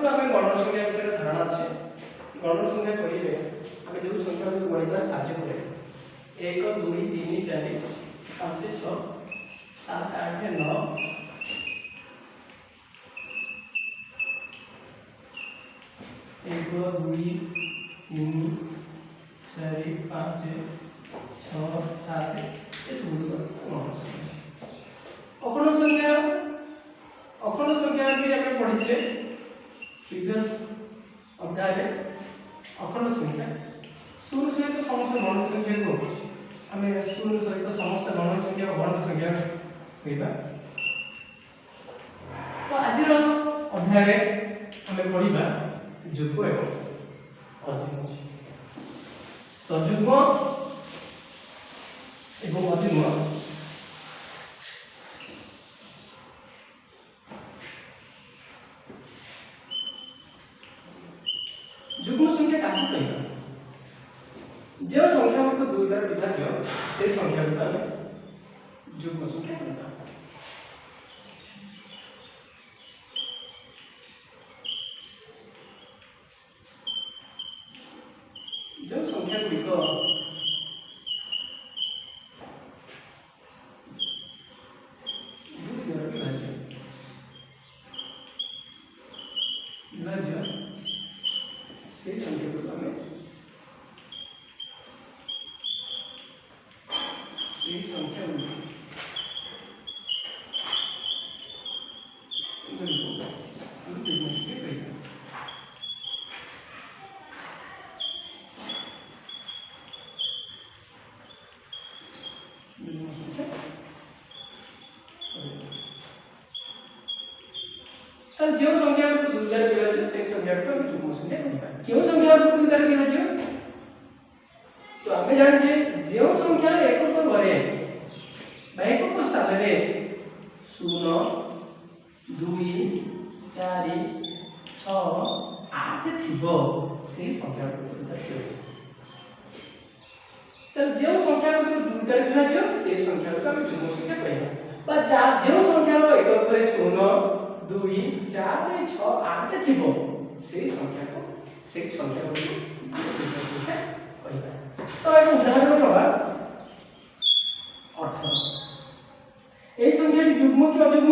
पूर्व आम गण संख्या विषय धारणा अच्छे गण संख्या कहे आम जो संख्या को गणित साहय कै 1 2 3 4 5 6 7 8 9 1 2 3 4 5 6 7 ये सब अखंड संख्या भी आम पढ़ी प्रीवियस अध्याय अखंड संख्या शून्य सहित समस्त गण संख्या को आम शून्य सहित समस्त गण संख्या अखंड संख्या कहवा। तो आज अध्याय आम पढ़ा जुग्म एवं अजुग्म। तो जुग्म एवं अजुग्म जुग्म संख्या क्या कहना जो संख्या को दुई द्वारा विभाज्य से संख्या को आम जुग्म संख्या कहना। जो संख्या गुड़िक दुई द्वारा विभाज्य से संख्या को आम संख्या जो संख्या को दुई द्वारा विभाज्य से संख्या को जुग्म संख्या कहवा। क्यों संख्या को दुई द्वारा विभाज्य तो आम जाने जो संख्या एकक घरे एकक स्थान में 0 2 4 6 8 थिबो से संख्या को दुई द्वारा विभाज्य। तो जो संख्या को दुई द्वारा विभाज्य से संख्या को आम जुग्म संख्या कहवा। जो संख्या एकक घरे 0 2 4 6 8 थिबो से संख्या को जुग्म संख्या कहवा। तो एक उदाहरण प्रभा 18 ए संख्या जुग्म कि अजुग्म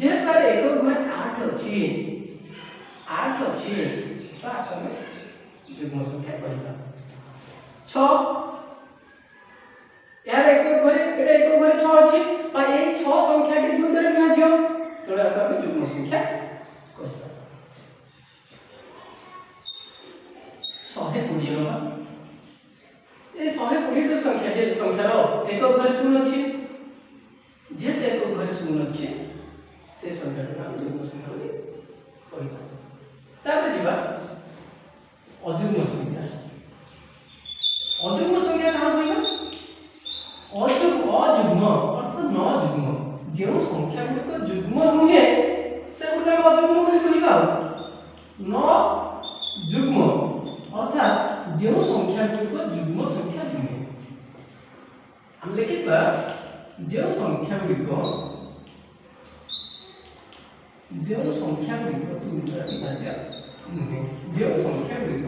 जे तार एकक घरे 8 अछि तो आमे जुग्म संख्या कहवा। 6 यार एकक घरे 6 अछि और ए 6 संख्या के दुई द्वारा विभाज्य तो आमे जुग्म संख्या कहवा। 120 ये 120 संख्या जे संख्यार एकक घरे 0 अछि जेते एकक घरे 0 अछि से संख्या को हम जुग्म संख्या बोली कहबा। तापर जिबा अजुग्म संख्या। अजुग्म संख्या कहा कहबा अजुग्म अर्थ न जुग्म जो संख्या गुड़िक जुग्म नुहे से गुड़िक अजुग्म बोली कहबा। न जुग्म अर्थात जो संख्या गुड़िक जुग्म संख्या नुहे हम लिखिबा जो संख्या गुड़िक दुई द्वारा विभाज्य नुहे जो संख्या गुड़िक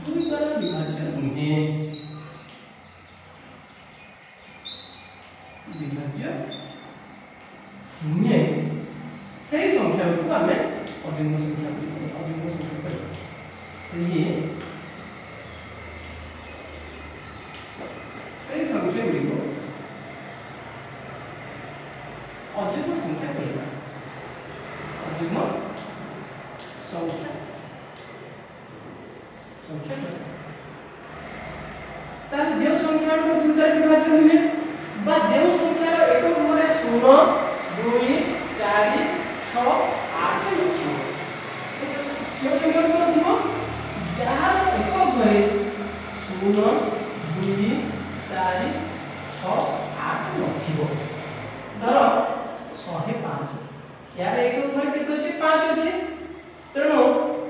दुई द्वारा विभाज्य नुहे से संख्या गुड़िक आम अजुग्म संख्या से संख्या गुड़िक अजुग्म संख्या कहबा। अजुग्म संख्या ताले जो संख्या को दुई द्वारा विभाज्य नुहे बा जो संख्या एकक घरे 0 2 4 6 8 अछि जो संख्या को थिबो जार एकक घरे 0 2 4 6 8 नथिबो धर 105 यार एकक घरे केते अछि 5 अछि तेणु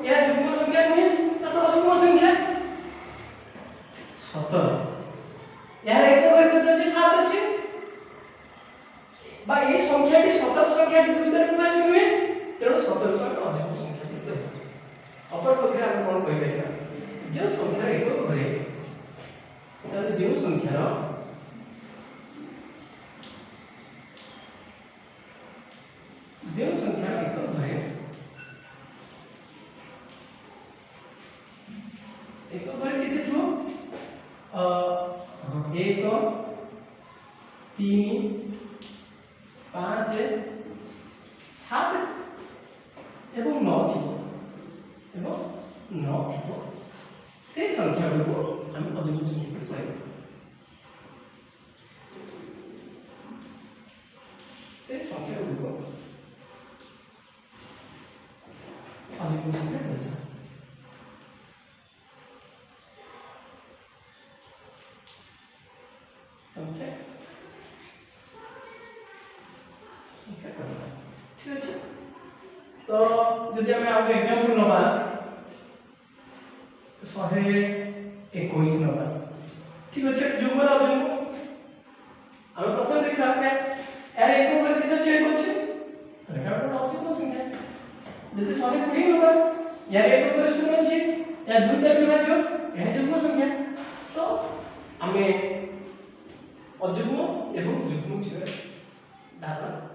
या जुग्म संख्या नुहे तो अजुग्म संख्या। 17 यार एकक घरे केते अछि 7 अछि বা এই সংখ্যাটি শতক সংখ্যাটি 2 দ্বারা বিভাজ্য নহে তেଣୁ শতককে ଆମେ ଅଯୁগ্ମ ସଂଖ୍ୟା କହିବା অপর পক্ষে ଆମେ কোন କହିପାରିବା যে সংখ্যার একক ঘরে তাহলে যে সংখ্যার একক ঘরে কেতে থিব 1 3 5 7 এবং 9 থিব সেই সংখ্যাগুলো আমি অযুগ্ম সংখ্যা পাইব সেই সংখ্যাগুলো অযুগ্ম সংখ্যা পাইব সংখ্যা ঠিক আছে তো যদি আমি আর एग्जांपल নবা 121 নবা ঠিক আছে যুগ্ম না অযুগ্ম আমি প্রথম দেখা এর একক ঘরে কেতে আছে এক আছে এটা একটা অযুগ্ম সংখ্যা যদি 120 নবা এর একক ঘরে 0 আছে এর 2 দ্বারা বিভাজ্য এটা যুগ্ম সংখ্যা তো আমি অযুগ্ম এবং যুগ্ম হিসেবে ধারণা